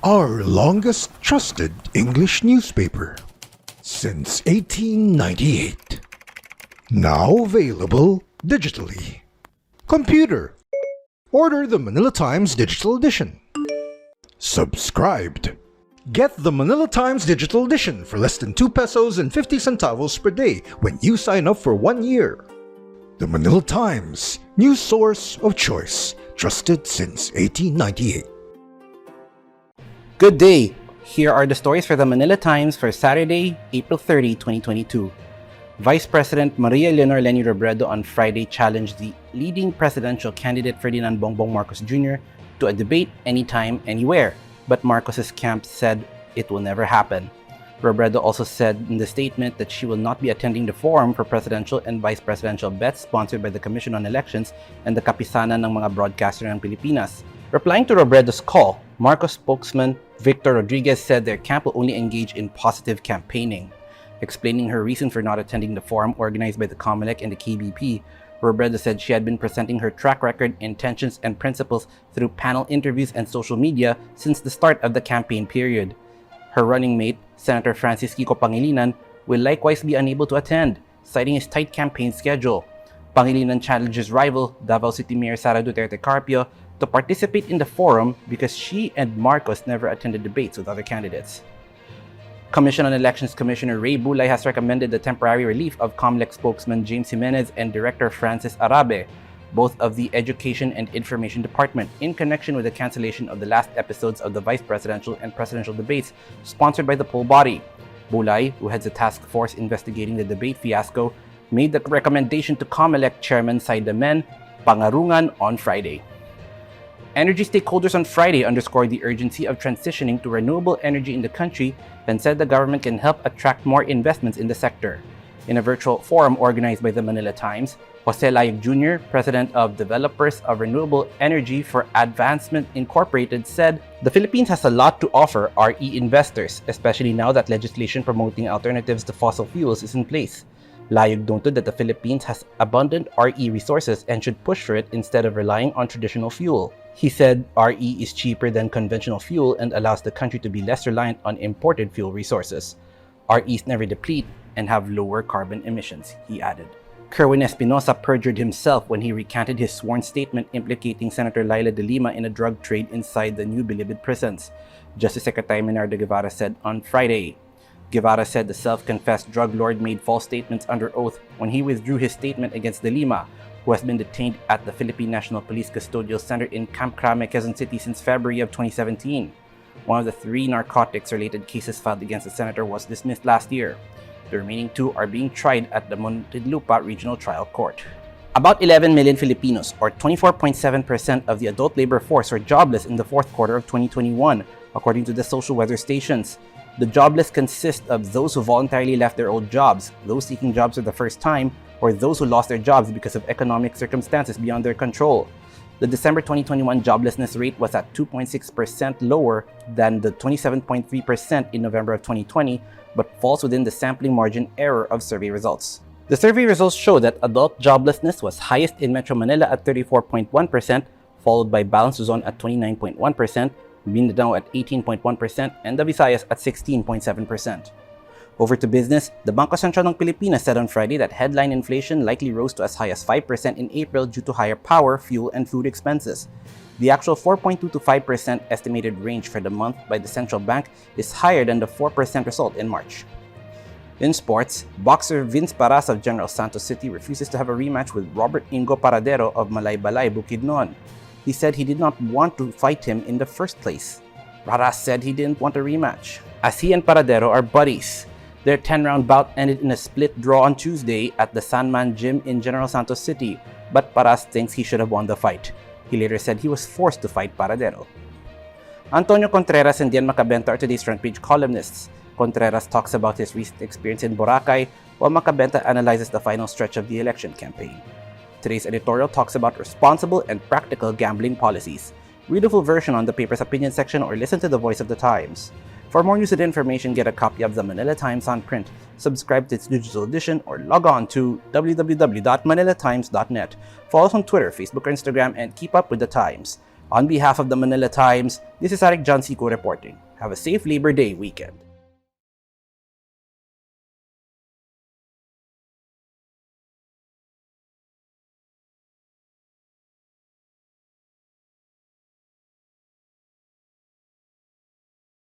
our longest trusted English newspaper since 1898. Now available digitally. Computer. Order the Manila Times Digital Edition. Subscribed. Get the Manila Times Digital Edition for less than 2 pesos and 50 centavos per day when you sign up for 1 year. The Manila Times, news source of choice, trusted since 1898. Good day! Here are the stories for the Manila Times for Saturday, April 30, 2022. Vice President Maria Leonor Leni Robredo on Friday challenged the leading presidential candidate Ferdinand Bongbong Marcos Jr. to a debate anytime, anywhere, but Marcos's camp said it will never happen. Robredo also said in the statement that she will not be attending the forum for presidential and vice presidential bets sponsored by the Commission on Elections and the Kapisanan ng mga broadcaster ng Pilipinas. Replying to Robredo's call, Marcos spokesman Victor Rodriguez said their camp will only engage in positive campaigning. Explaining her reason for not attending the forum organized by the COMELEC and the KBP, Robredo said she had been presenting her track record, intentions, and principles through panel interviews and social media since the start of the campaign period. Her running mate, Senator Francis Kiko Pangilinan, will likewise be unable to attend, citing his tight campaign schedule. Pangilinan challenges rival Davao City Mayor Sara Duterte Carpio to participate in the forum because she and Marcos never attended debates with other candidates. Commission on Elections Commissioner Ray Bulay has recommended the temporary relief of COMELEC spokesman James Jimenez and Director Francis Arabe, both of the Education and Information Department, in connection with the cancellation of the last episodes of the vice presidential and presidential debates sponsored by the poll body. Bulay, who heads a task force investigating the debate fiasco, made the recommendation to COMELEC Chairman Saida Men Pangarungan on Friday. Energy stakeholders on Friday underscored the urgency of transitioning to renewable energy in the country and said the government can help attract more investments in the sector. In a virtual forum organized by the Manila Times, Jose Layag Jr., president of Developers of Renewable Energy for Advancement Incorporated, said, "The Philippines has a lot to offer RE investors, especially now that legislation promoting alternatives to fossil fuels is in place." Layag noted that the Philippines has abundant RE resources and should push for it instead of relying on traditional fuel. He said RE is cheaper than conventional fuel and allows the country to be less reliant on imported fuel resources. REs never deplete and have lower carbon emissions, he added. Kerwin Espinosa perjured himself when he recanted his sworn statement implicating Senator Laila de Lima in a drug trade inside the new Bilibid prisons. Justice Secretary Menardo Guevara said on Friday. Guevara said the self-confessed drug lord made false statements under oath when he withdrew his statement against de Lima, who has been detained at the Philippine National Police Custodial Center in Camp Crame, Quezon City since February of 2017. One of the 3 narcotics-related cases filed against the senator was dismissed last year. The remaining 2 are being tried at the Muntinlupa Regional Trial Court. About 11 million Filipinos, or 24.7% of the adult labor force, were jobless in the 4th quarter of 2021, according to the social weather stations. The jobless consist of those who voluntarily left their old jobs, those seeking jobs for the first time, or those who lost their jobs because of economic circumstances beyond their control. The December 2021 joblessness rate was at 2.6% lower than the 27.3% in November of 2020, but falls within the sampling margin error of survey results. The survey results show that adult joblessness was highest in Metro Manila at 34.1%, followed by Balance Luzon at 29.1%, Mindanao at 18.1%, and the Visayas at 16.7%. Over to business, the Bangko Sentral ng Pilipinas said on Friday that headline inflation likely rose to as high as 5% in April due to higher power, fuel, and food expenses. The actual 4.2 to 5% estimated range for the month by the central bank is higher than the 4% result in March. In sports, boxer Vince Paras of General Santos City refuses to have a rematch with Robert Ingo Paradero of Malaybalay, Bukidnon. He said he did not want to fight him in the first place. Paras said he didn't want a rematch, as he and Paradero are buddies. Their 10-round bout ended in a split draw on Tuesday at the Sanman Gym in General Santos City, but Paras thinks he should have won the fight. He later said he was forced to fight Paradero. Antonio Contreras and Dian Macabenta are today's front page columnists. Contreras talks about his recent experience in Boracay, while Macabenta analyzes the final stretch of the election campaign. Today's editorial talks about responsible and practical gambling policies. Read the full version on the paper's opinion section or listen to the Voice of the Times. For more news and information, get a copy of the Manila Times on print, subscribe to its digital edition, or log on to www.manilatimes.net. Follow us on Twitter, Facebook, or Instagram, and keep up with the Times. On behalf of the Manila Times, this is Arik John Sico reporting. Have a safe Labor Day weekend.